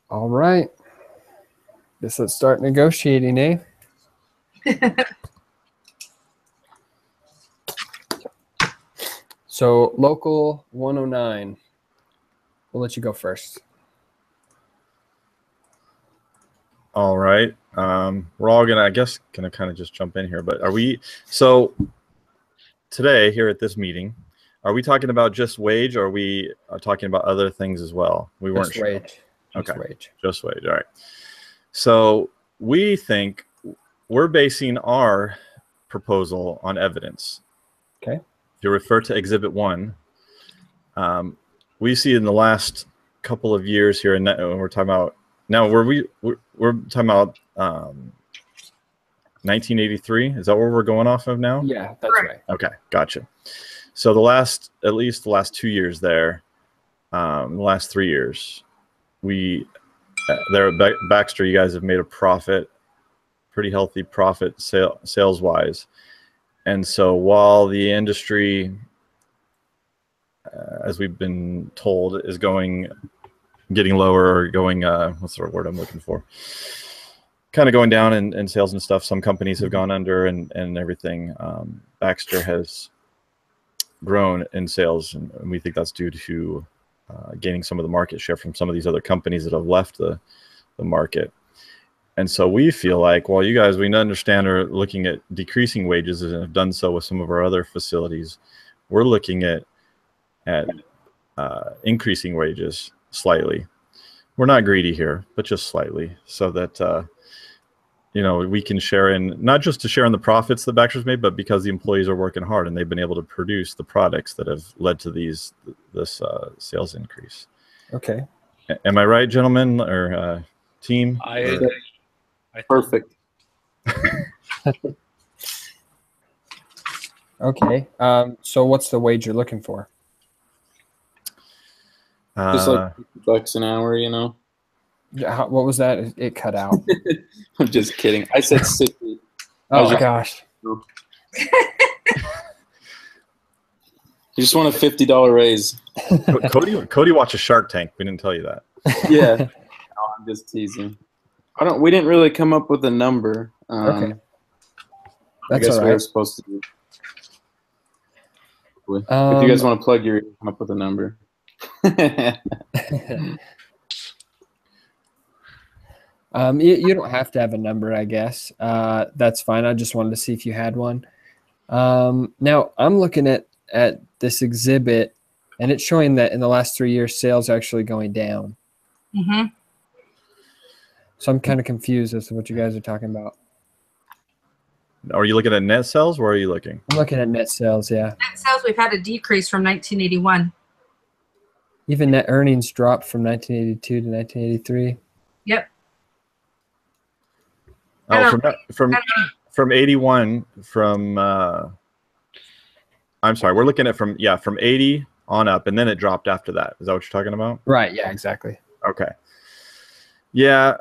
All right. Guess let's start negotiating, eh? So local 109. We'll let you go first. All right. We're all gonna, I guess, kind of just jump in here. But are we? So today here at this meeting, are we talking about just wage, or are we talking about other things as well? We weren't Just sure. wage. Just Okay. wage. Just wage. All right. So we think we're basing our proposal on evidence. Okay. If you refer to Exhibit 1, we see in the last couple of years here, and we're talking about now. We're talking about 1983. Is that where we're going off of now? Yeah, that's right. Okay, gotcha. So at least the last 2 years there, the last 3 years, there at Baxter, you guys have made a profit, pretty healthy profit sales wise. And so while the industry, as we've been told, is getting lower, or going, what's the word I'm looking for? Kind of going down in sales and stuff. Some companies have gone under and everything. Baxter has grown in sales, and we think that's due to gaining some of the market share from some of these other companies that have left the market. And so we feel like, well, you guys, we understand, are looking at decreasing wages and have done so with some of our other facilities. We're looking at increasing wages slightly. We're not greedy here, but just slightly, so that we can share in, not just to share in the profits that Baxter's made, but because the employees are working hard and they've been able to produce the products that have led to this sales increase. Okay. Am I right, gentlemen, or team? Perfect. Okay. So what's the wage you're looking for? Just like $50 an hour, Yeah, what was that? It cut out. I'm just kidding. I said 60. Oh gosh. You just want a $50 raise. Cody watches Shark Tank. We didn't tell you that. Yeah. No, I'm just teasing. We didn't really come up with a number. Okay. I guess we were supposed to do. If you guys want to plug your ear, come up with a number. You don't have to have a number, I guess. That's fine. I just wanted to see if you had one. Now I'm looking at this exhibit, and it's showing that in the last 3 years, sales are actually going down. Mm-hmm. So I'm kind of confused as to what you guys are talking about. Are you looking at net sales? Where are you looking? I'm looking at net sales, yeah. Net sales, we've had a decrease from 1981. Even net earnings dropped from 1982 to 1983. Yep. Oh, from 81, I'm sorry, we're looking at from 80 on up, and then it dropped after that. Is that what you're talking about? Right, yeah, exactly. Okay. Yeah,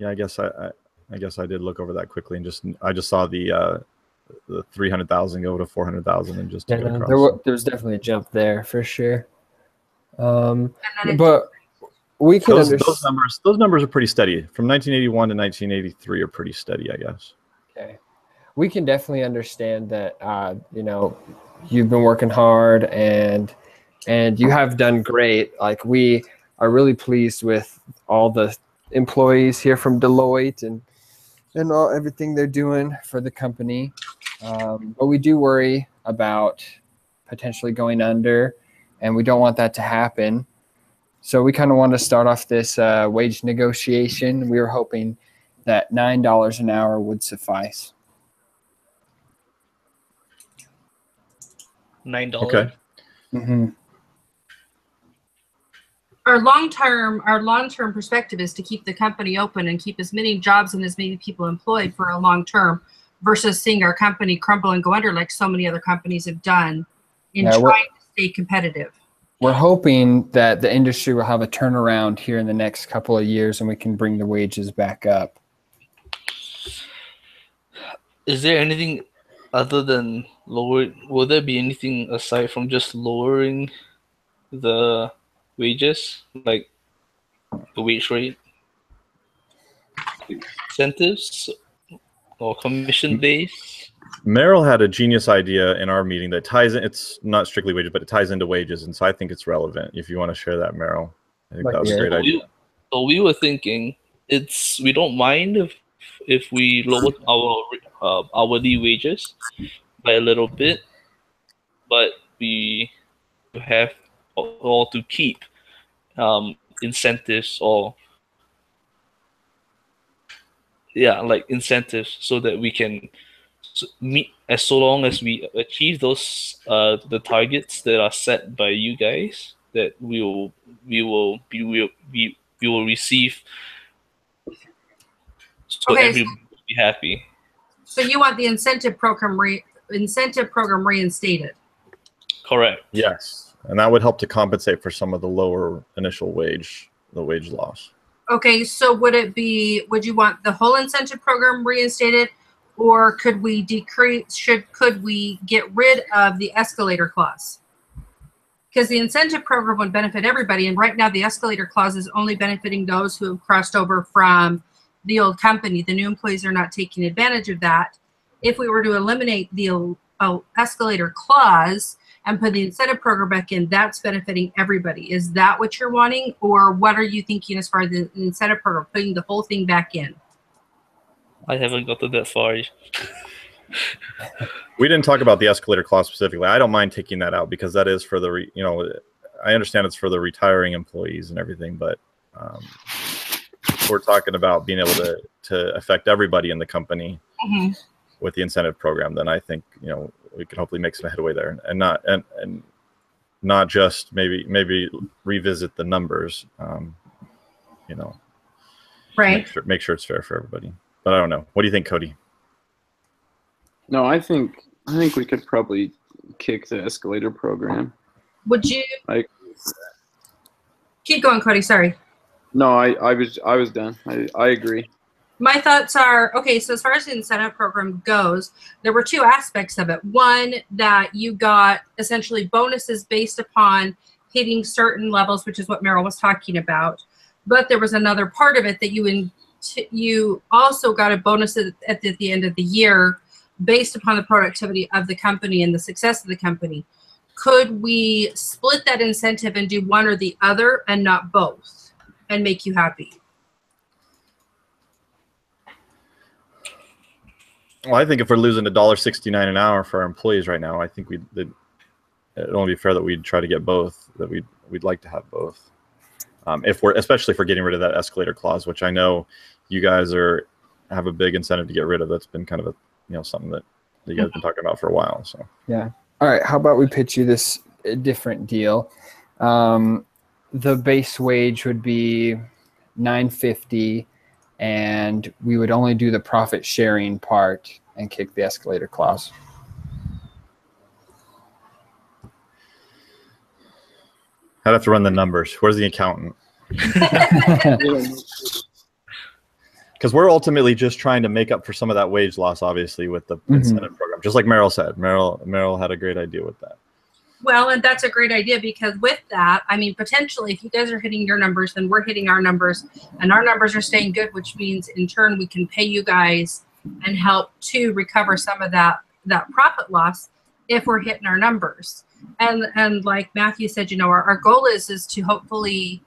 I guess I did look over that quickly, and I just saw the 300,000 go to 400,000 and just there was definitely a jump there for sure. But we can those numbers are pretty steady. From 1981 to 1983 are pretty steady, I guess. Okay. We can definitely understand that you've been working hard and you have done great. Like, we are really pleased with all the employees here from Deloitte and everything they're doing for the company. But we do worry about potentially going under, and we don't want that to happen. So we kind of want to start off this wage negotiation. We were hoping that $9 an hour would suffice. $9. Okay. Mm-hmm. Our long-term perspective is to keep the company open and keep as many jobs and as many people employed for a long term, versus seeing our company crumble and go under like so many other companies have done in trying to stay competitive. We're hoping that the industry will have a turnaround here in the next couple of years and we can bring the wages back up. Is there anything other than will there be anything aside from just lowering the wages? Like, the wage rate, incentives, or commission based. Merrill had a genius idea in our meeting that ties in. It's not strictly wages, but it ties into wages, and so I think it's relevant. If you want to share that, Merrill, I think that was a great idea. So we were thinking we don't mind if we lower our hourly wages by a little bit, but we have or to keep incentives or like incentives so that we can meet so long as we achieve those the targets that are set by you guys, that we will receive, so Okay, everybody will be happy. So you want the incentive program reinstated? Correct. Yes, and that would help to compensate for some of the lower initial wage loss. Okay, so would you want the whole incentive program reinstated, or could we could we get rid of the escalator clause? Because the incentive program would benefit everybody, and right now the escalator clause is only benefiting those who have crossed over from the old company. The new employees are not taking advantage of that. If we were to eliminate the escalator clause and put the incentive program back in, that's benefiting everybody. Is that what you're wanting, or what are you thinking as far as the incentive program, putting the whole thing back in? I haven't gotten that far. We didn't talk about the escalator clause specifically. I don't mind taking that out because that is for the I understand it's for the retiring employees and everything, but we're talking about being able to affect everybody in the company with the incentive program. Then I think we can hopefully make some headway there, and not just maybe revisit the numbers. Right. Make sure it's fair for everybody. But I don't know. What do you think, Cody? No, I think we could probably kick the escalator program. Would you keep going, Cody? Sorry. No, I was done. I agree. My thoughts are, okay, so as far as the incentive program goes, there were two aspects of it. One, that you got essentially bonuses based upon hitting certain levels, which is what Merrill was talking about. But there was another part of it that you also got a bonus at the end of the year based upon the productivity of the company and the success of the company. Could we split that incentive and do one or the other and not both and make you happy? Well, I think if we're losing $1.69 an hour for our employees right now, I think it'd only be fair that we'd try to get both. That we'd like to have both. Especially if we're getting rid of that escalator clause, which I know you guys have a big incentive to get rid of. That's been kind of something that you guys have been talking about for a while. So yeah. All right. How about we pitch you this different deal? The base wage would be $9.50, and we would only do the profit sharing part and kick the escalator clause. I'd have to run the numbers. Where's the accountant? Because we're ultimately just trying to make up for some of that wage loss, obviously, with the incentive program. Just like Merrill said, Merrill had a great idea with that. Well, and that's a great idea, because with that, I mean, potentially, if you guys are hitting your numbers, then we're hitting our numbers, and our numbers are staying good, which means in turn we can pay you guys and help to recover some of that profit loss if we're hitting our numbers. And like Matthew said, our goal is to hopefully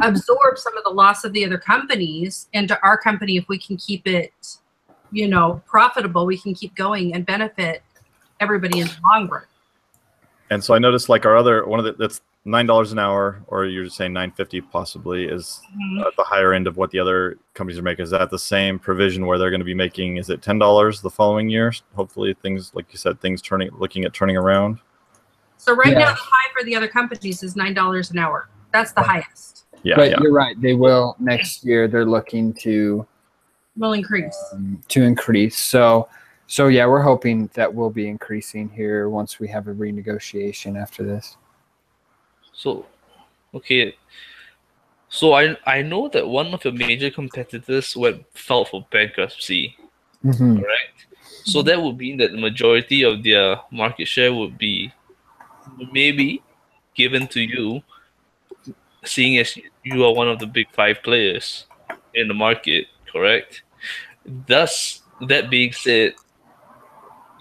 absorb some of the loss of the other companies into our company. If we can keep it, profitable, we can keep going and benefit everybody in the long run. And so I noticed like our other that's $9 an hour, or you're saying $9.50 possibly, is at the higher end of what the other companies are making. Is that the same provision where they're going to be making, is it $10 the following year? Hopefully things, like you said, looking at turning around. So right now the high for the other companies is $9 an hour. That's the highest. Yeah, but you're right. They will next year. They're looking to increase. So yeah, we're hoping that we'll be increasing here once we have a renegotiation after this. So, okay. So I know that one of your major competitors filed for bankruptcy, correct? So that would mean that the majority of their market share would be maybe given to you seeing as you are one of the big 5 players in the market, correct? Thus, that being said,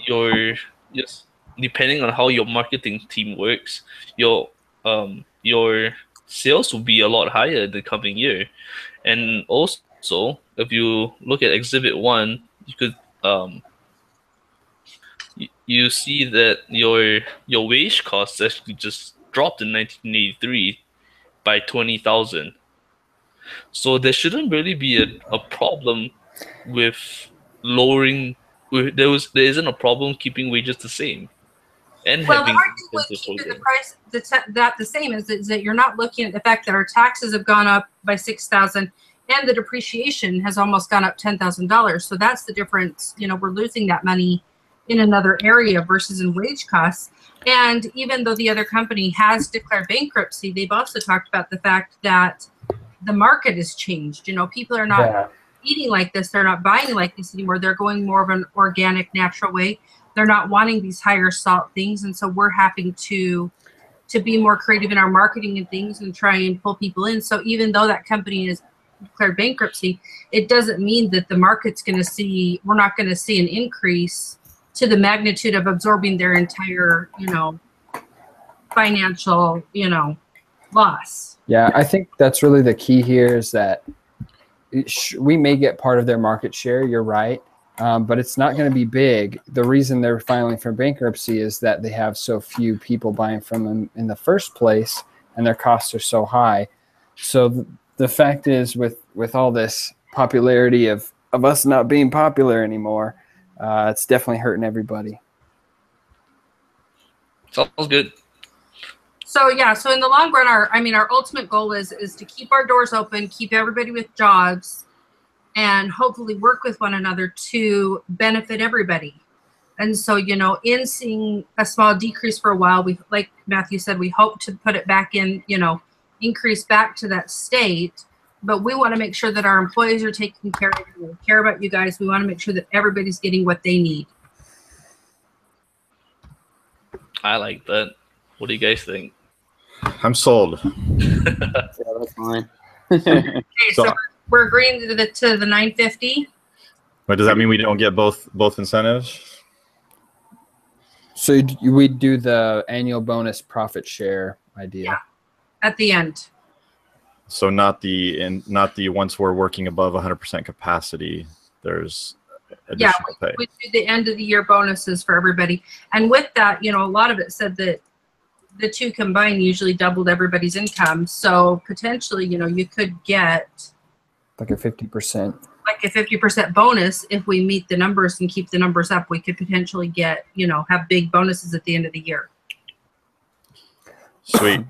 your just depending on how your marketing team works, your sales will be a lot higher the coming year. And also, if you look at Exhibit 1, you could you see that your wage costs actually just dropped in 1983 by 20,000. So there shouldn't really be a problem with lowering. There isn't a problem keeping wages the same and Well, the having argument with incentive keeping the program. price the same is that you're not looking at the fact that our taxes have gone up by 6,000 and the depreciation has almost gone up $10,000. So that's the difference. You know, we're losing that money in another area versus in wage costs. And even though the other company has declared bankruptcy, they've also talked about the fact that the market has changed. You know, people are not eating like this. They're not buying like this anymore. They're going more of an organic, natural way. They're not wanting these higher salt things. And so we're having to be more creative in our marketing and things and try and pull people in. So even though that company is declared bankruptcy, it doesn't mean that the market's going to see, we're not going to see an increase to the magnitude of absorbing their entire, you know, financial, you know, loss. Yeah, I think that's really the key here is that we may get part of their market share. You're right. But it's not going to be big. The reason they're filing for bankruptcy is that they have so few people buying from them in the first place, and their costs are so high. So the fact is, with all this popularity of us not being popular anymore, it's definitely hurting everybody. Sounds good. So yeah, so in the long run, our ultimate goal is to keep our doors open, keep everybody with jobs, and hopefully work with one another to benefit everybody. And so, you know, in seeing a small decrease for a while, we, like Matthew said, we hope to put it back in, you know, increase back to that state. But we want to make sure that our employees are taken care of. We care about you guys. We want to make sure that everybody's getting what they need. I like that. What do you guys think? I'm sold. Yeah, that's fine. Okay, so So- we're agreeing to the 950. But does that mean we don't get both incentives? So we do the annual bonus profit share idea. Yeah. At the end. So not the once we're working above 100% capacity, there's additional pay. We do the end of the year bonuses for everybody. And with that, you know, a lot of it said that the two combined usually doubled everybody's income. So potentially, you know, you could get Like a 50%. like a 50% bonus if we meet the numbers and keep the numbers up. We could potentially get, you know, have big bonuses at the end of the year. Sweet.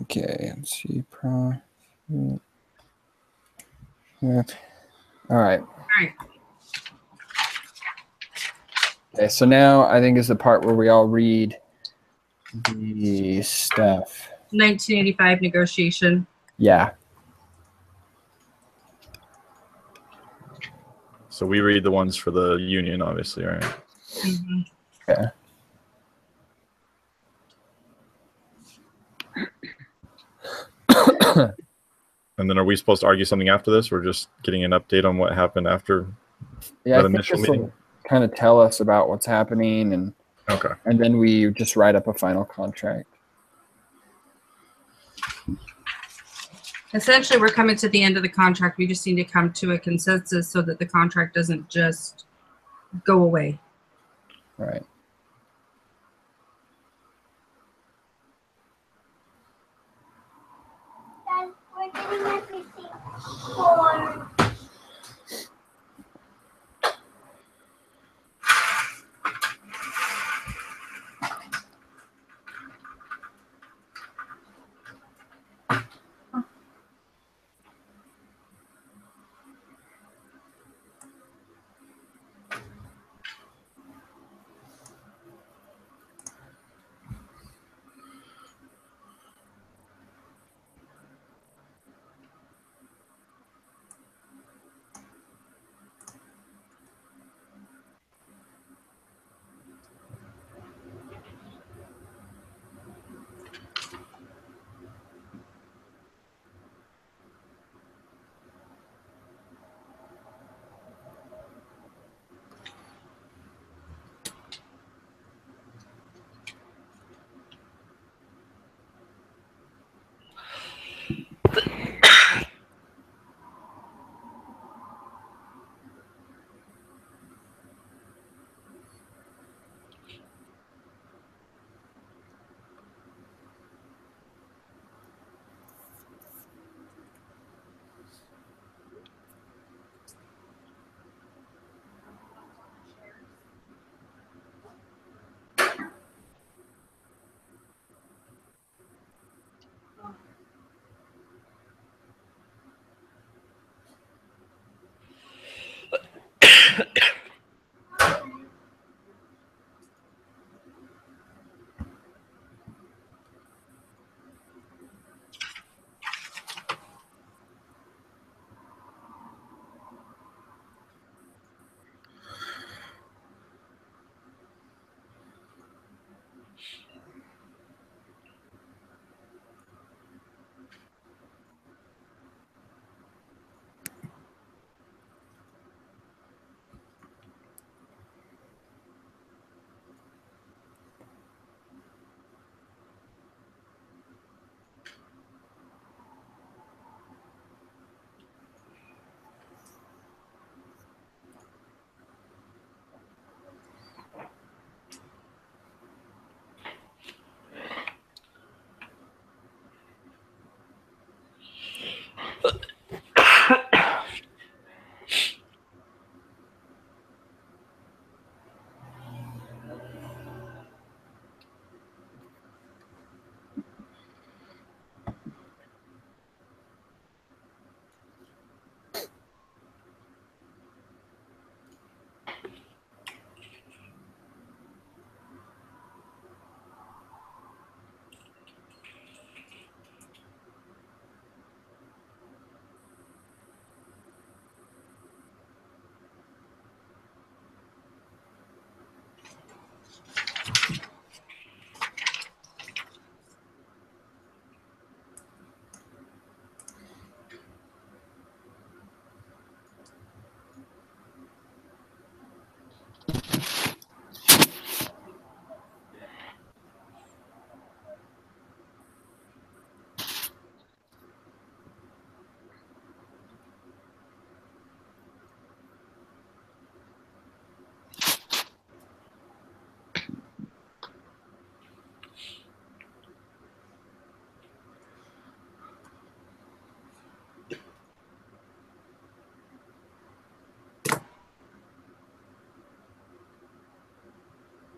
Okay, let's see. Yeah. All right. All right. Okay, so now I think is the part where we all read the stuff. 1985 negotiation. Yeah. So we read the ones for the union, obviously, right? Mhm. Okay. And then are we supposed to argue something after this? We're just getting an update on what happened after Yeah, that I think initial this will meeting? kind of tell us about what's happening, and Okay. then we just write up a final contract. Essentially, we're coming to the end of the contract. We just need to come to a consensus so that the contract doesn't just go away. Right. We're getting everything for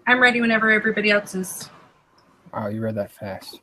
I'm ready whenever everybody else is. Wow, you read that fast.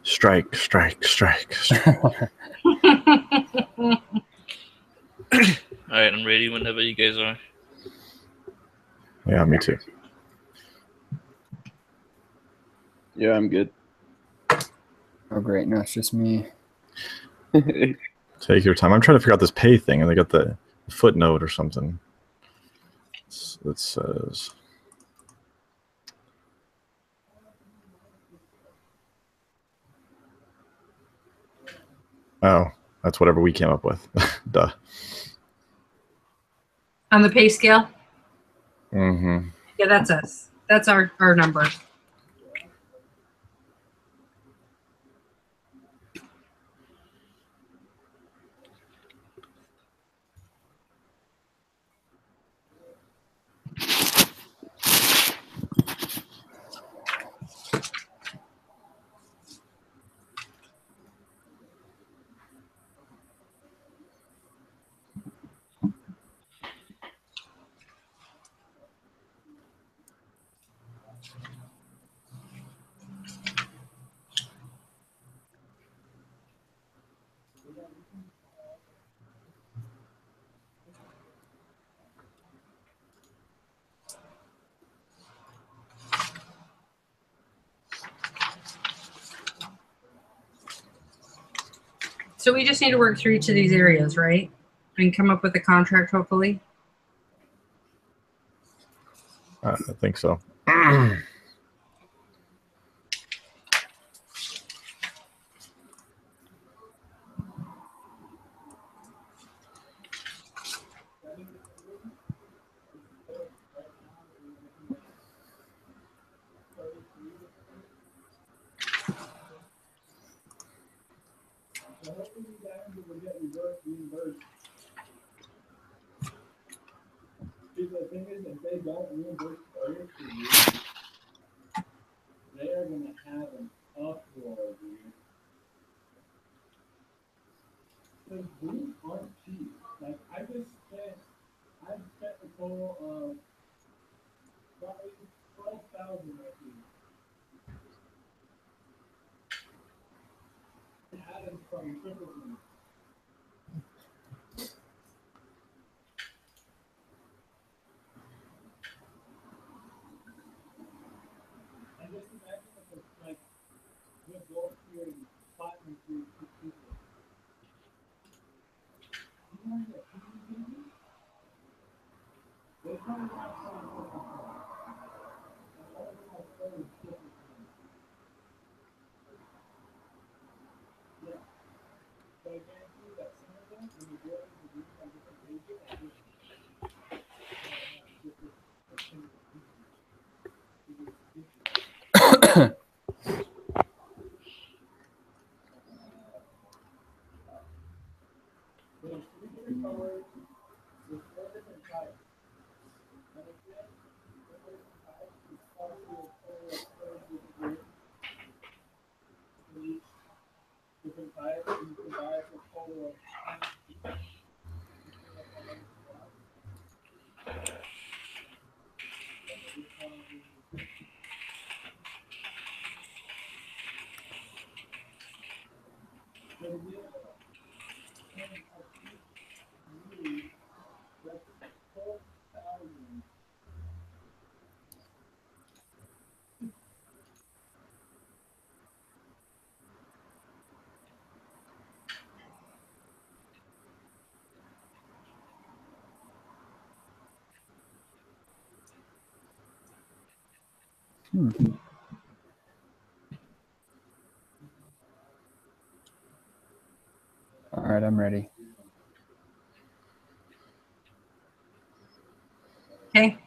Strike, strike, strike, strike. All right, I'm ready whenever you guys are. Yeah, me too. Yeah, I'm good. Oh, great. No, it's just me. Take your time. I'm trying to figure out this pay thing, and they got the footnote or something that says. Oh, that's whatever we came up with. Duh. On the pay scale? Mm-hmm. Yeah, that's us. That's our number. So we just need to work through each of these areas, right? And come up with a contract, hopefully. I think so. The thing is, if they don't reimburse players for you, they are going to have an uproar, dude. because boots aren't cheap. Like I've spent a total of probably 12,000 I think. Adams from Triple B. And just imagine if it's like good gold here and platinum here for people. You know what I mean? They probably have some different ones. And all of them are very different ones. Yeah. So I guarantee that some of them, when you go into the room on different pages, are different. There's 3 different colors, there's 4 different types. And again, the 4 different types is probably a total of 30 different grades for each different type, and you can buy it for a total of 10 each. All right, I'm ready. Okay.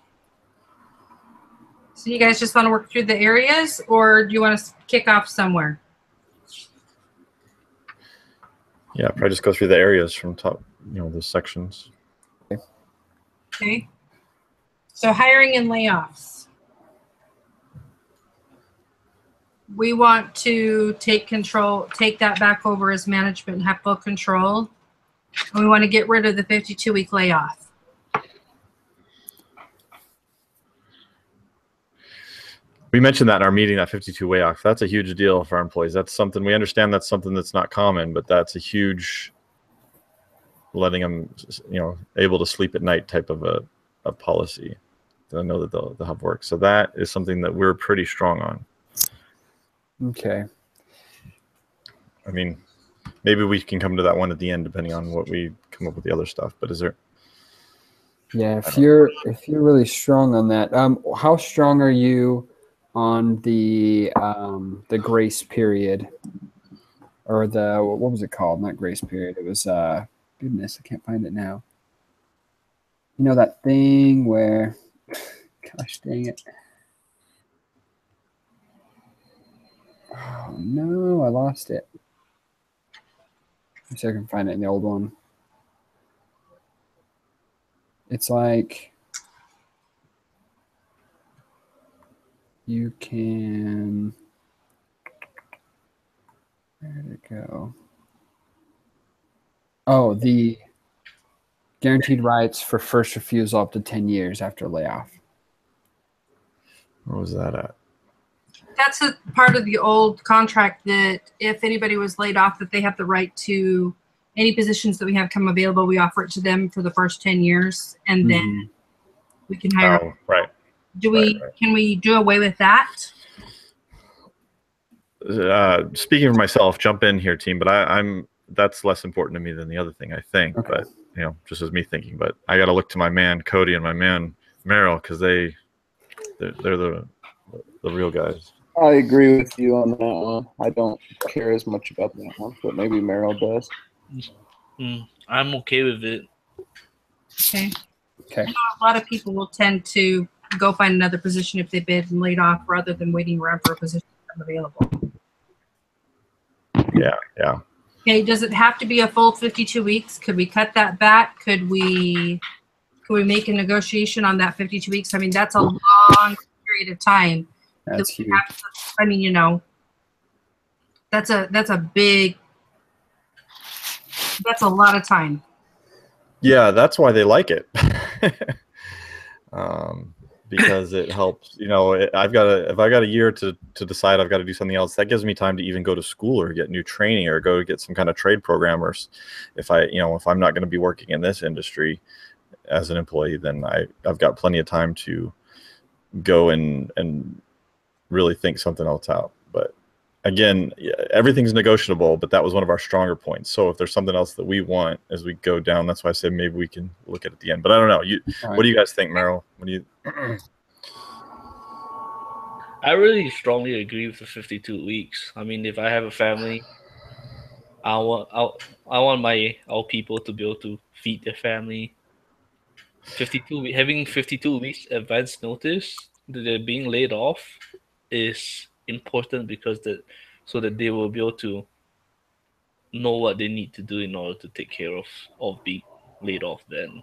So you guys just want to work through the areas, or do you want to kick off somewhere? Yeah, probably just go through the areas from top, the sections. Okay. So hiring and layoffs. We want to take that back over as management and have full control. And we want to get rid of the 52-week layoff. We mentioned that in our meeting, that 52 off. That's a huge deal for our employees. That's something we understand. That's something that's not common, but that's a huge letting them, able to sleep at night type of a policy. I know that they'll have work. So that is something that we're pretty strong on. Okay. I mean, maybe we can come to that one at the end, depending on what we come up with the other stuff. But is there? Yeah, if you're really strong on that, how strong are you on the grace period, or what was it called? Not grace period. It was goodness, I can't find it now. You know that thing where, gosh dang it. Oh no, I lost it. Let's see if I can find it in the old one. It's like you can, where did it go? Oh, the guaranteed rights for first refusal up to 10 years after layoff. Where was that at? That's a part of the old contract that if anybody was laid off, that they have the right to any positions that we have come available, we offer it to them for the first 10 years, and then we can hire. Oh, right. Can we do away with that? Speaking for myself, jump in here, team. But that's less important to me than the other thing, I think. Okay. But just as me thinking. But I got to look to my man Cody and my man Merrill, because they're the real guys. I agree with you on that one. I don't care as much about that one, but maybe Merrill does. I'm okay with it. Okay. Okay. A lot of people will tend to go find another position if they've been laid off, rather than waiting around for a position to come available. Yeah. Okay. Does it have to be a full 52 weeks? Could we cut that back? Could we make a negotiation on that 52 weeks? I mean, that's a long period of time. That's huge. I mean, that's a big That's a lot of time. Yeah, that's why they like it. Because it helps. You know, if I got a year to decide I've got to do something else, that gives me time to even go to school or get new training or go get some kind of trade program. Or if I'm not going to be working in this industry as an employee, then I've got plenty of time to go and really think something else out. But again, everything's negotiable, but that was one of our stronger points. So if there's something else that we want as we go down, that's why I said maybe we can look at it at the end. But I don't know. What do you guys think, Merrill? What do you? I really strongly agree with the 52 weeks. I mean, if I have a family, I want our people to be able to feed their family. Having 52 weeks advance notice that they're being laid off is important because so that they will be able to know what they need to do in order to take care of being laid off then.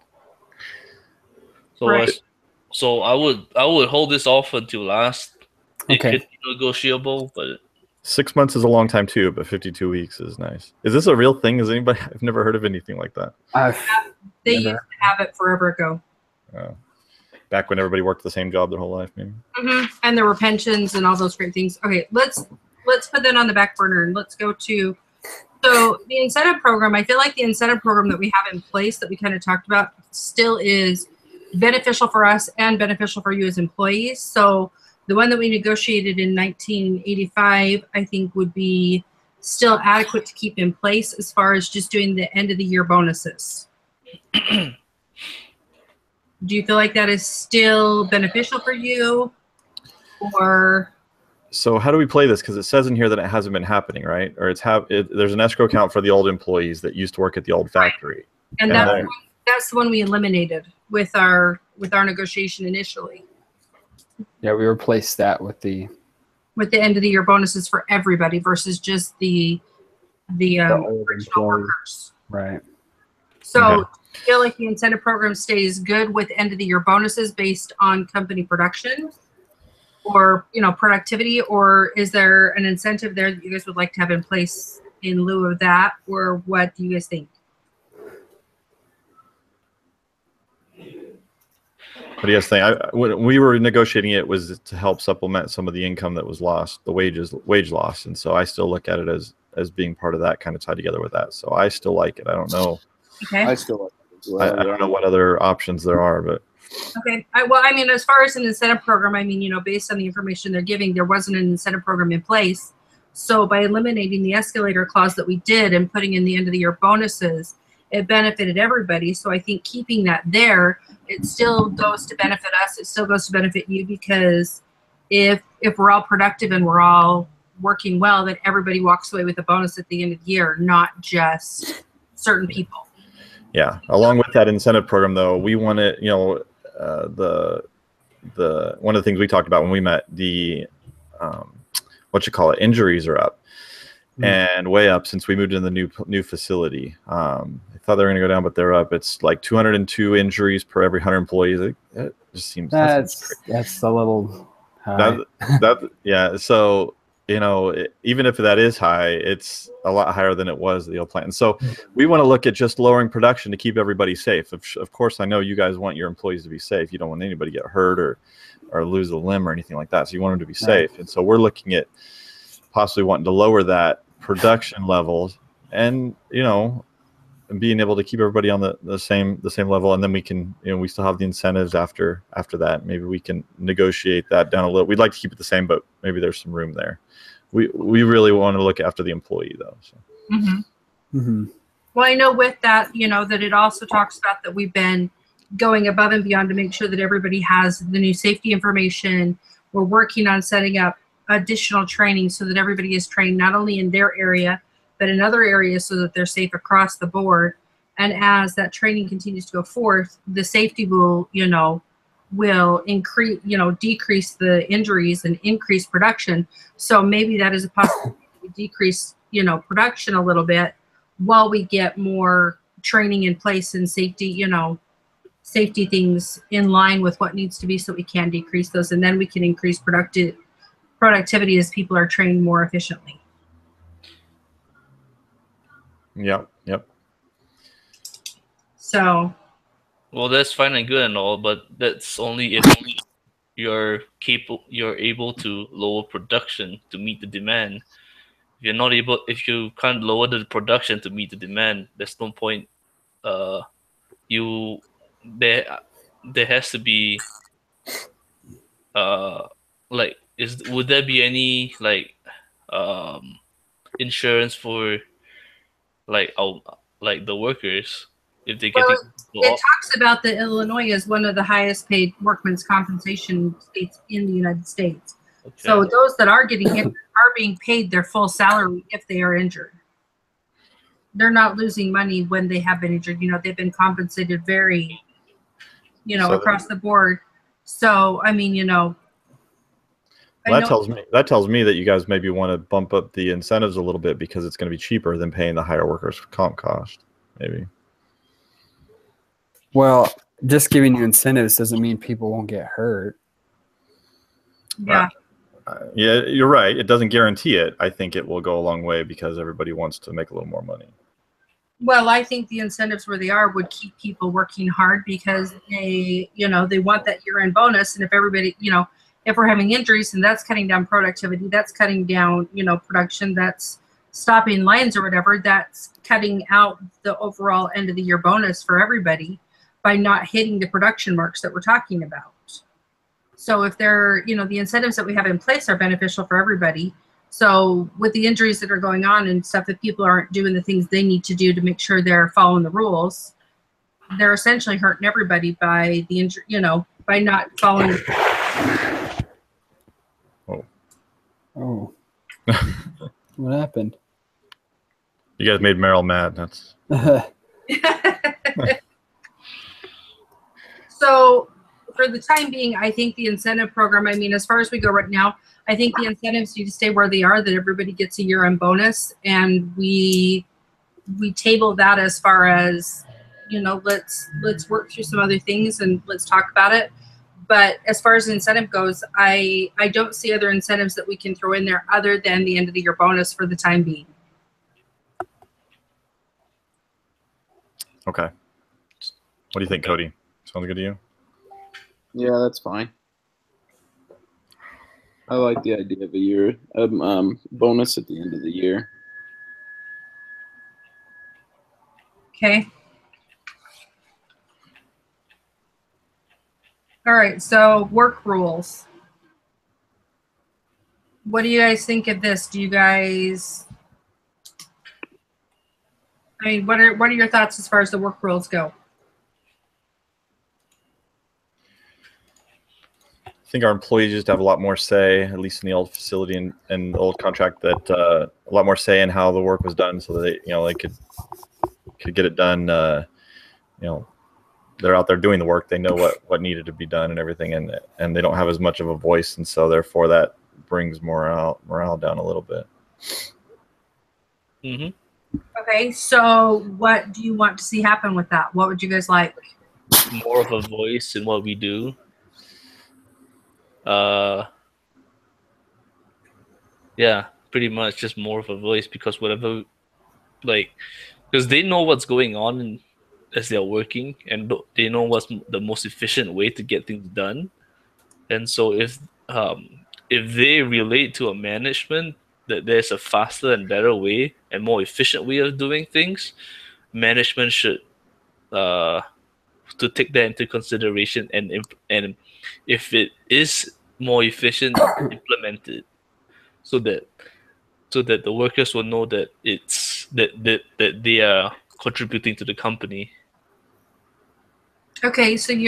So Right. So I would hold this off until last. It Okay. could be negotiable, but 6 months is a long time too, but 52 weeks is nice. Is this a real thing? Is anybody? I've never heard of anything like that. They Never. used to have it forever ago. Back when everybody worked the same job their whole life, maybe. And there were pensions and all those great things. Okay, let's put that on the back burner and let's go to the incentive program. I feel like the incentive program that we have in place that we kind of talked about still is beneficial for us and beneficial for you as employees. So the one that we negotiated in 1985, I think, would be still adequate to keep in place as far as just doing the end of the year bonuses. Do you feel like that is still beneficial for you, or? So how do we play this? Because it says in here that it hasn't been happening, right? Or there's an escrow account for the old employees that used to work at the old factory. And that's the one we eliminated with our negotiation initially. Yeah, we replaced that with the end of the year bonuses for everybody versus just the old original employees. workers. Right. So Okay. do you feel like the incentive program stays good with end of the year bonuses based on company production or productivity, or is there an incentive there that you guys would like to have in place in lieu of that, or what do you guys think? What do you guys think? When we were negotiating it, was to help supplement some of the income that was lost, the wage loss, and so I still look at it as being part of that, kind of tied together with that. So I still like it. I don't know. Okay. I still like it as well. I don't know what other options there are, but Okay. I mean, as far as an incentive program, I mean, based on the information they're giving, there wasn't an incentive program in place. So by eliminating the escalator clause that we did and putting in the end of the year bonuses, it benefited everybody. So I think keeping that there, it still goes to benefit us. It still goes to benefit you, because if we're all productive and we're all working well, then everybody walks away with a bonus at the end of the year, not just certain people. yeah. Along with that incentive program, though, we want it. The one of the things we talked about when we met, the injuries are up. And way up since we moved in the new facility. I thought they were going to go down, but they're up. It's like 202 injuries per every 100 employees. It just seems That's a little high. yeah. So even if that is high, it's a lot higher than it was the old plant. And so we want to look at just lowering production to keep everybody safe. Of course, I know you guys want your employees to be safe. You don't want anybody to get hurt or lose a limb or anything like that. So you want them to be safe. And so we're looking at possibly wanting to lower that production levels and being able to keep everybody on the same level, and then we can we still have the incentives after that. Maybe we can negotiate that down a little. We'd like to keep it the same, but maybe there's some room there. We really want to look after the employee though. So. Well, I know with that, that it also talks about that we've been going above and beyond to make sure that everybody has the new safety information. We're working on setting up additional training so that everybody is trained not only in their area but in other areas, so that they're safe across the board. And as that training continues to go forth, the safety will increase, decrease the injuries and increase production. So maybe that is a possibility. We decrease production a little bit while we get more training in place and safety safety things in line with what needs to be, so we can decrease those, and then we can increase productivity as people are trained more efficiently. Yep. So Well, that's fine and good and all, but that's only if you're able to lower production to meet the demand. If you can't lower the production to meet the demand, there's no point. You there has to be like would there be any like insurance for like the workers if they're well, getting it off? talks about that Illinois is one of the highest paid workmen's compensation states in the United States. Okay. So those that are getting injured are being paid their full salary if they are injured. They're not losing money when they have been injured. You know, they've been compensated very, So across the board. So, I mean, Well, that tells me that you guys maybe want to bump up the incentives a little bit because it's going to be cheaper than paying the higher workers' comp cost, maybe. Well, just giving you incentives doesn't mean people won't get hurt. yeah. Yeah, you're right. It doesn't guarantee it. I think it will go a long way because everybody wants to make a little more money. Well, I think the incentives where they are would keep people working hard because they want that year-end bonus. And if everybody, if we're having injuries and that's cutting down productivity, that's cutting down, production, that's stopping lines or whatever, that's cutting out the overall end of the year bonus for everybody by not hitting the production marks that we're talking about. So if they're, the incentives that we have in place are beneficial for everybody. So with the injuries that are going on and stuff, if people aren't doing the things they need to do to make sure they're following the rules, they're essentially hurting everybody by the injury, by not following. Oh. What happened? You guys made Meryl mad. That's So for the time being, I think the incentive program, as far as we go right now, I think the incentives need to stay where they are, that everybody gets a year-end bonus, and we table that as far as, let's work through some other things and let's talk about it. But as far as the incentive goes, I don't see other incentives that we can throw in there other than the end of the year bonus for the time being. okay. What do you think, Cody? Sounds good to you? Yeah, that's fine. I like the idea of a year bonus at the end of the year. Okay. All right, so work rules. What do you guys think of this? Do you guys, what are your thoughts as far as the work rules go? I think our employees just have a lot more say, at least in the old facility and the old contract, that a lot more say in how the work was done, so that they could get it done. They're out there doing the work. They know what needed to be done and everything, and they don't have as much of a voice, and so therefore that brings morale down a little bit. Mm-hmm. Okay, so what do you want to see happen with that? What would you guys like? More of a voice in what we do. Yeah, pretty much just more of a voice, because because they know what's going on as they're working, and they know what's the most efficient way to get things done. And so if they relate to a management that there's a faster and better way and more efficient way of doing things, management should to take that into consideration, and if it is more efficient, implement it, so that the workers will know that it's that they are contributing to the company. Okay, so do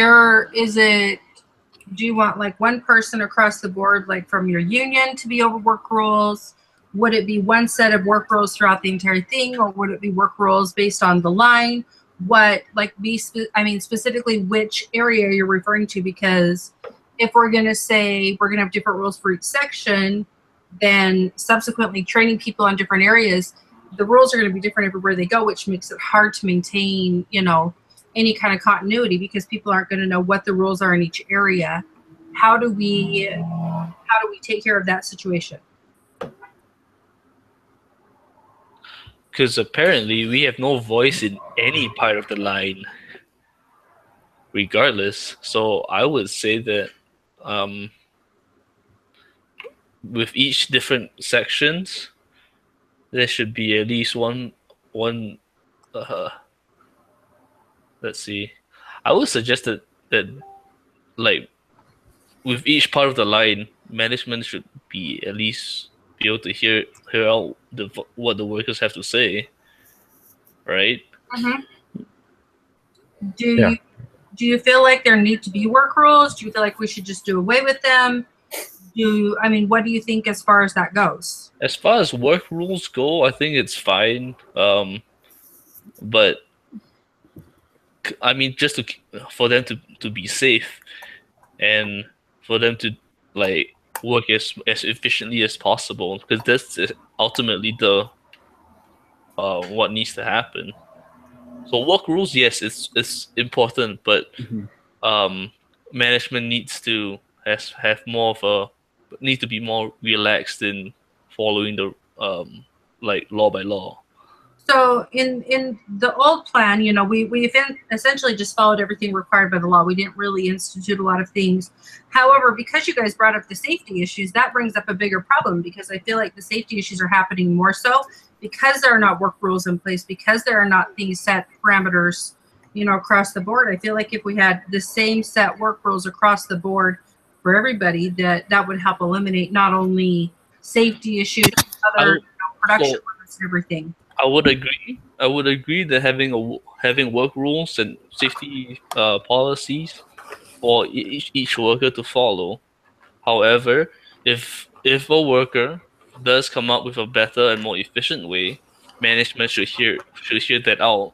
you want like one person across the board, like from your union, to be over work rules? Would it be one set of work rules throughout the entire thing, or would it be work rules based on the line? Specifically which area you're referring to, because if we're going to say we're going to have different rules for each section, then subsequently training people on different areas, the rules are going to be different everywhere they go, which makes it hard to maintain, any kind of continuity, because people aren't going to know what the rules are in each area. How do we take care of that situation? Because apparently we have no voice in any part of the line. regardless. So I would say that with each different sections, there should be at least one. Let's see. I would suggest that like with each part of the line, management should be at least be able to hear out what the workers have to say, right? Do you feel like there need to be work rules? Do you feel like we should just do away with them? What do you think as far as that goes? As far as work rules go, I think it's fine. But I mean, just for them to be safe and for them to like work as efficiently as possible, because that's ultimately the what needs to happen. So work rules, yes, it's important, but management needs to have more of a need to be more relaxed in following the like law by law. So in the old plan, we've essentially just followed everything required by the law. We didn't really institute a lot of things. However, because you guys brought up the safety issues, that brings up a bigger problem, because I feel like the safety issues are happening more so because there are not work rules in place, because there are not these set parameters, across the board. I feel like if we had the same set work rules across the board for everybody, that would help eliminate not only safety issues, other production limits and everything. I would agree. I would agree that having work rules and safety policies for each worker to follow. However, if a worker does come up with a better and more efficient way, management should hear that out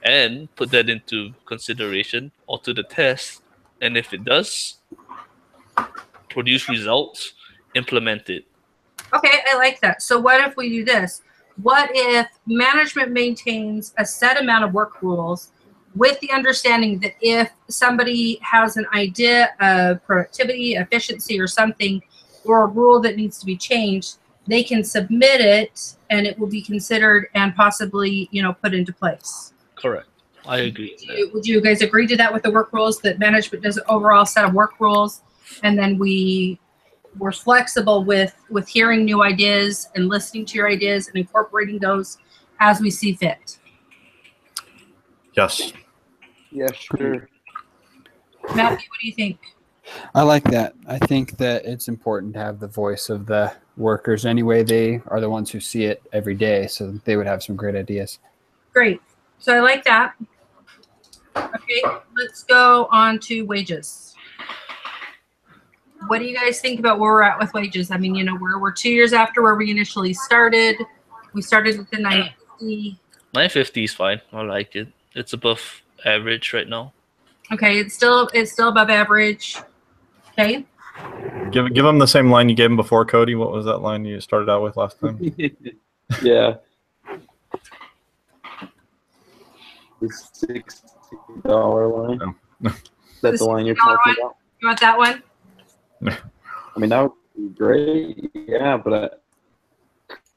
and put that into consideration or to the test. And if it does produce results, implement it. Okay, I like that. So what if we do this? What if management maintains a set amount of work rules with the understanding that if somebody has an idea of productivity, efficiency, or something, or a rule that needs to be changed, they can submit it and it will be considered and possibly, put into place? Correct. I agree. Would you guys agree to that with the work rules, that management does an overall set of work rules, and then we're flexible with hearing new ideas and listening to your ideas and incorporating those as we see fit? Yes. Yeah, sure. Matthew, what do you think? I like that. I think that it's important to have the voice of the workers. Anyway, they are the ones who see it every day, so they would have some great ideas. Great. So I like that. Okay, let's go on to wages. What do you guys think about where we're at with wages? I mean, we're 2 years after where we initially started. We started with the 950. 950 is fine. I like it. It's above average right now. Okay, it's still above average. Okay. Give them the same line you gave them before, Cody. What was that line you started out with last time? Yeah. The $60 line. Oh. That's the line you're talking about? You want that one? I mean, that would be great. Yeah, but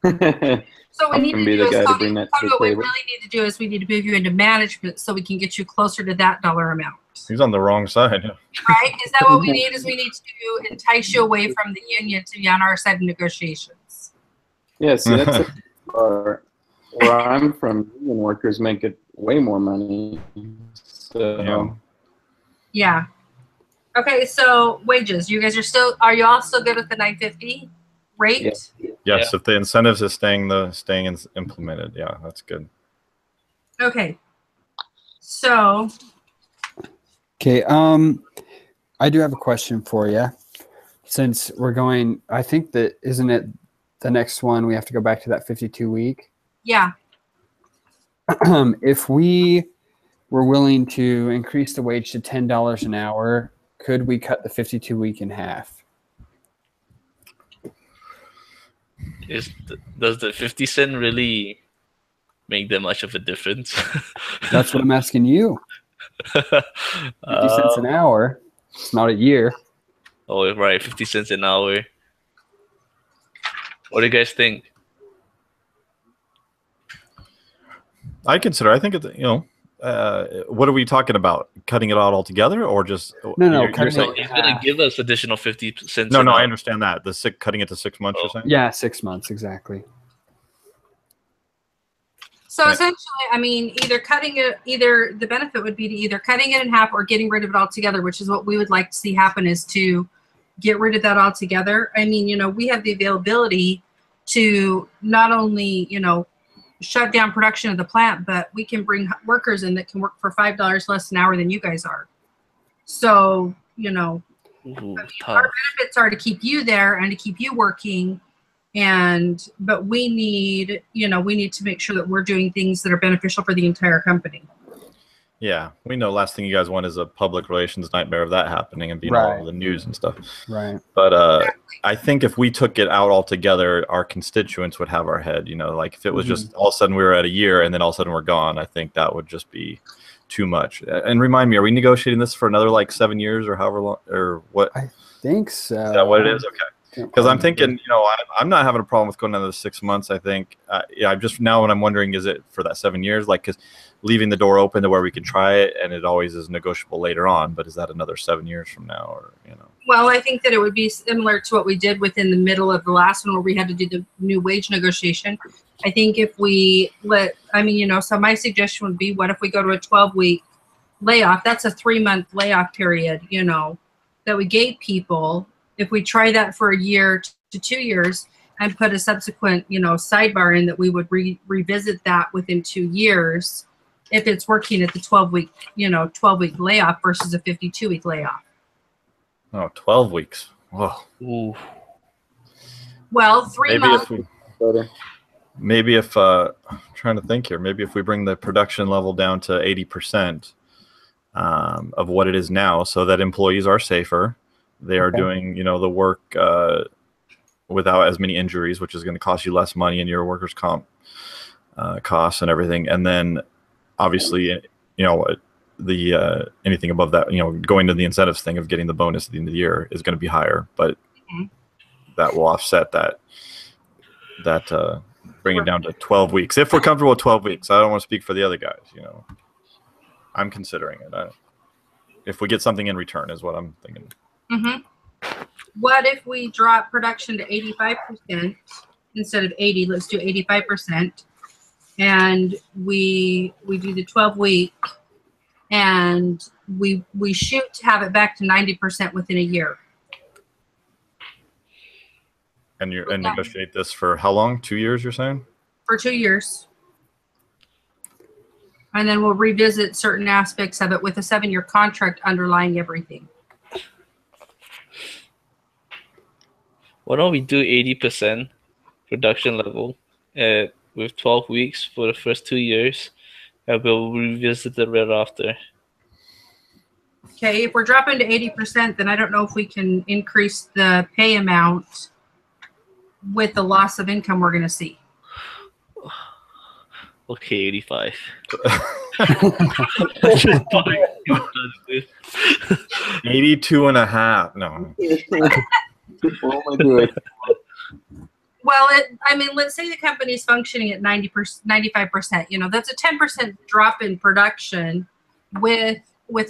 so we need to be do the guy to Cody, bring that to the what we table. really need to do is we need to move you into management so we can get you closer to that dollar amount. He's on the wrong side. Right? Is that what we need? Is we need to entice you away from the union to be on our side of negotiations? Yeah, see, that's where I'm from. Union workers make it way more money. So Yeah. Okay, so wages. You guys are you all still good with the 950 rate? Yeah. Yes, if the incentives is staying implemented, yeah, that's good. Okay. So Okay, I do have a question for you. Since we're going, I think that isn't it the next one we have to go back to that 52 week? yeah. If we were willing to increase the wage to $10 an hour, could we cut the 52 week in half? Does the 50 cent really make that much of a difference? That's what I'm asking you. 50 cents an hour. It's not a year. Oh, right. 50 cents an hour. What do you guys think? I think it's, what are we talking about? Cutting it out altogether, or just No, You're cutting saying, it- He's gonna give us additional 50 cents. no, I understand that cutting it to 6 months. Oh. You're saying? Yeah, 6 months exactly. So Right. essentially, I mean, either the benefit would be to either cutting it in half or getting rid of it altogether, which is what we would like to see happen, is to get rid of that altogether. I mean, we have the availability to not only, shut down production of the plant, but we can bring workers in that can work for $5 less an hour than you guys are. So, Ooh, our tough. benefits are to keep you there and to keep you working. But we need to make sure that we're doing things that are beneficial for the entire company. Yeah, we know last thing you guys want is a public relations nightmare of that happening and being all over the news and stuff. Right. But I think if we took it out altogether, our constituents would have our head. Like if it was just all of a sudden we were at a year and then all of a sudden we're gone, I think that would just be too much. And remind me, are we negotiating this for another like 7 years or however long, or what? I think so. Is that what it is? Okay. Because I'm thinking, I'm not having a problem with going another 6 months. I think, I'm just now when I'm wondering, is it for that 7 years? Like, because leaving the door open to where we can try it, and it always is negotiable later on. But is that another 7 years from now, or Well, I think that it would be similar to what we did within the middle of the last one, where we had to do the new wage negotiation. I think if we so my suggestion would be, what if we go to a 12-week layoff? That's a 3-month layoff period, that we gave people. If we try that for a year to 2 years and put a subsequent, sidebar in that we would revisit that within 2 years, if it's working at the 12-week layoff versus a 52-week layoff. Oh, 12 weeks. Whoa. Ooh. Well, 3 months. Maybe if I'm trying to think here, maybe if we bring the production level down to 80% of what it is now, so that employees are safer, they are doing the work without as many injuries, which is going to cost you less money in your workers' comp costs and everything. And then obviously, the anything above that, going to the incentives thing of getting the bonus at the end of the year is going to be higher, but that will offset that bring it down to 12 weeks. If we're comfortable with 12 weeks, I don't want to speak for the other guys, I'm considering it. If we get something in return is what I'm thinking. What if we drop production to 85% instead of 80? Let's do 85%, and we do the 12-week, and we shoot to have it back to 90% within a year. And negotiate this for how long? 2 years, you're saying? For 2 years. And then we'll revisit certain aspects of it with a 7-year contract underlying everything. Why don't we do 80% production level with 12 weeks for the first 2 years, and we'll revisit it right after. Okay, if we're dropping to 80%, then I don't know if we can increase the pay amount with the loss of income we're going to see. Okay, 85. 82.5. No. We'll only do it. Well, let's say the company's functioning at 90%, 95%. That's a 10% drop in production with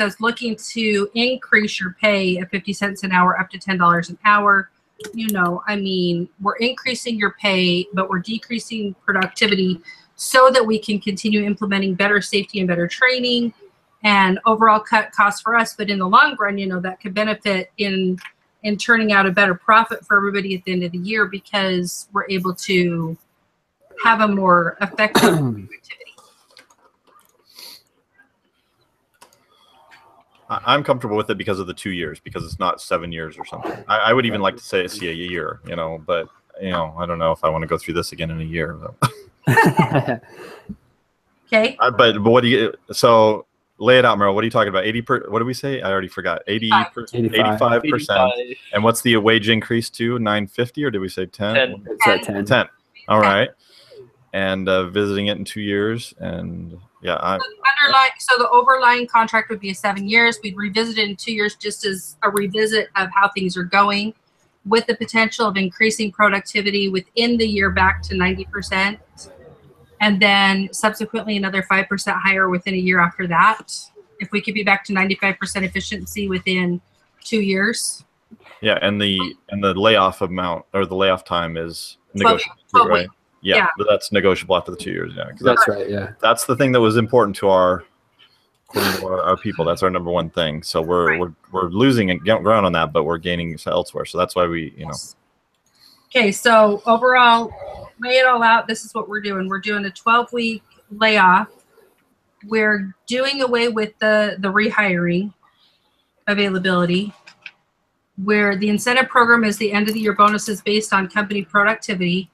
us looking to increase your pay at 50 cents an hour up to $10 an hour. We're increasing your pay, but we're decreasing productivity so that we can continue implementing better safety and better training and overall cut costs for us. But in the long run, that could benefit in turning out a better profit for everybody at the end of the year, because we're able to have a more effective activity. I'm comfortable with it because of the 2 years, because it's not 7 years or something. I would even like to see a year, but I don't know if I want to go through this again in a year. Okay. But what do you? So lay it out, Merrill. What are you talking about? 80 per? What did we say? I already forgot. 85%. And what's the wage increase to? 950, or did we say 10? 10. It's at 10. 10. All right. And visiting it in 2 years, and yeah, so the overlying contract would be 7 years. We'd revisit it in 2 years, just as a revisit of how things are going, with the potential of increasing productivity within the year back to 90%. and then subsequently another 5% higher within a year after that. If we could be back to 95% efficiency within 2 years. Yeah, and the layoff amount or the layoff time is 12 negotiable, too, right? weeks. Yeah, Yeah. but that's negotiable after the 2 years. Yeah, 'cause That's right. Yeah. that's the thing that was important to our people. That's our number one thing. So we're losing ground on that, but we're gaining elsewhere. So that's why we, Okay, so overall, lay it all out. This is what we're doing. We're doing a 12-week layoff. We're doing away with the rehiring availability, where the incentive program is the end of the year bonuses based on company productivity.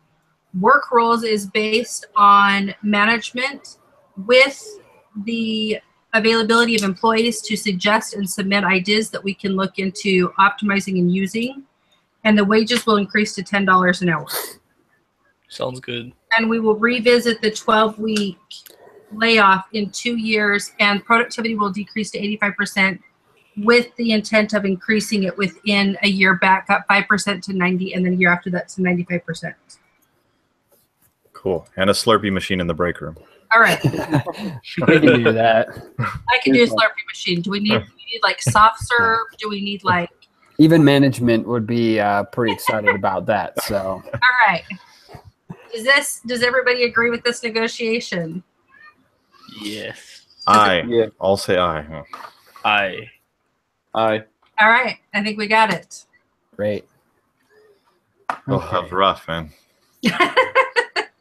Work roles is based on management with the availability of employees to suggest and submit ideas that we can look into optimizing and using. And the wages will increase to $10 an hour. Sounds good. And we will revisit the 12-week layoff in 2 years, and productivity will decrease to 85% with the intent of increasing it within a year, back up 5% to 90, and then a year after that to 95%. cool. And a Slurpee machine in the break room. All right. We can do that. I can do a Slurpee machine. Do we need like soft serve? Do we need like... Even management would be pretty excited about that. So. All right. Does everybody agree with this negotiation? Yes. Aye. Yeah. I'll say aye. Aye. Aye. All right. I think we got it. Great. Oh, that was rough, man.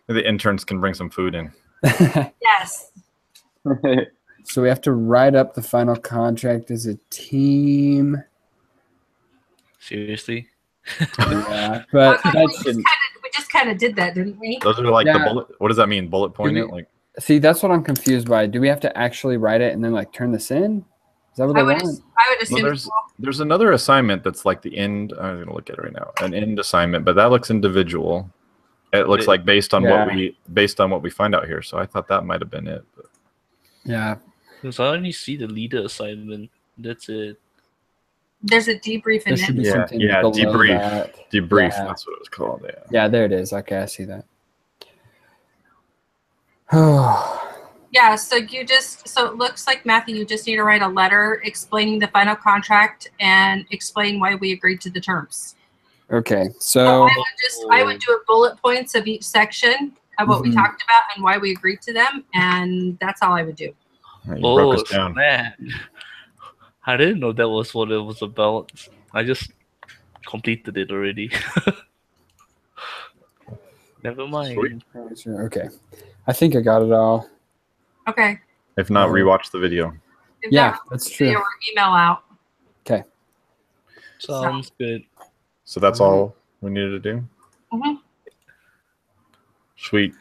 The interns can bring some food in. Yes. So we have to write up the final contract as a team. Seriously? Yeah, but that shouldn't. We just kind of did that, didn't we? Those are like the Yeah. bullet. What does that mean? Bullet point we- it? Like See, that's what I'm confused by. Do we have to actually write it and then like turn this in? Is that what I they would want? assume well, there's another assignment that's like the end. I'm gonna look at it right now. An end assignment, but that looks individual. It looks like based on what we find out here. So I thought that might have been it. But. Yeah. Because I only see the leader assignment. That's it. there's a debrief in There should it. be Yeah, something yeah, below debrief. that. Debrief. Yeah. That's what it was called. Yeah. Yeah, there it is. Okay, I see that. Yeah, so it looks like, Matthew, you just need to write a letter explaining the final contract and explain why we agreed to the terms. Okay, so I would do a bullet points of each section of what we Mhm. talked about and why we agreed to them, and that's all I would do. You broke us down. Man. I didn't know that was what it was about. I just completed it already. Never mind. Sweet. okay, I think I got it all. Okay. If not, rewatch the video. If Yeah, not, that's video true. or email out. Sounds good. So that's all we needed to do. Mhm. Sweet.